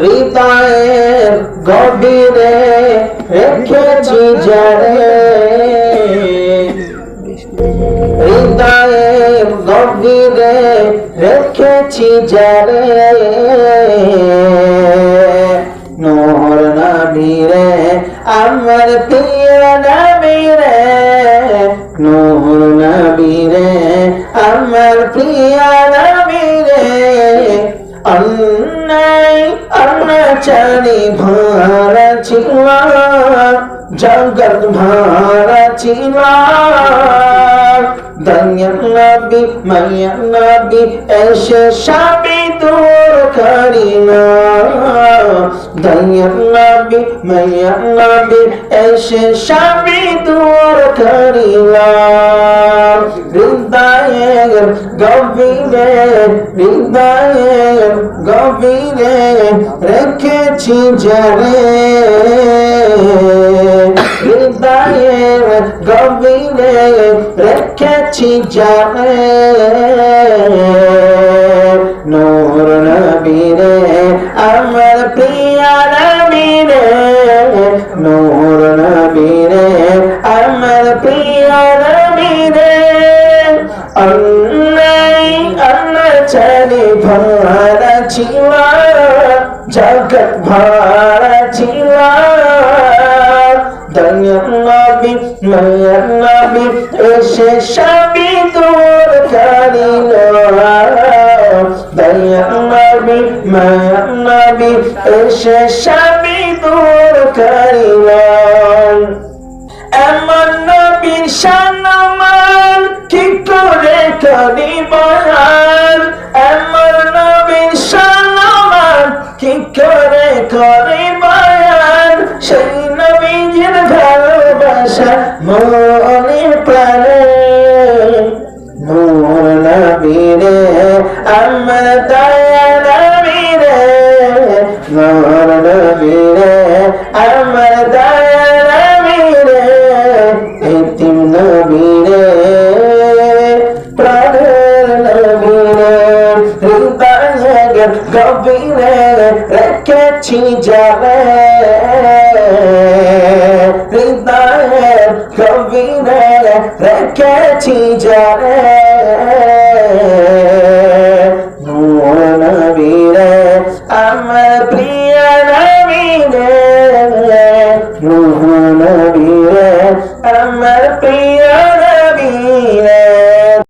হৃদয়ের গভীরে রেখেছি যারে, হৃদয়ের গভীরে রেখেছি যারে, নূর নবী রে আমার প্রিয় নবী রে, নূর নবী রে আমার প্রিয় নবী রে, অন্যায় অনাচারে ভরা ছিল জগৎ ভরা ছিল, দয়ার নবী মায়ার নবী এসে সবই দূর করিল, দয়ার নবী মায়ার নবী এসে সবই দূর করিল, হৃদয়ের গভীরে হৃদয়ের গভীরে রেখেছি যারে, হৃদয়ের গভীরে রেখেছি যারে, নূর নবী রে আমার প্রিয় নবী রে, নূর নবী রে আমার প্রিয় নবী রে, অন্যায় অনাচারে ভরা ছিল জগৎ ভরা ছিল, দয়ার নবী মায়ার নবী এসে সবই দূর করিল, দয়ার নবী মায়ার নবী এসে সবই দূর করিল, এমন নবীর সম্মান কি করে করি বয়ান, এমন নবীর সম্মান কি করে করি বয়ান, সেই নবীর ভালোবাসা মনে প্রাণে, নূর নবী রে আমার দয়া নবী রে, নূর নবী রে আমার দয়া নবী রে, এতিম নবী রে প্রাণের নবী রে, হৃদয়ের গভীরে রেখেছি যারে, হৃদয়ের গভীরে রেখেছি যারে,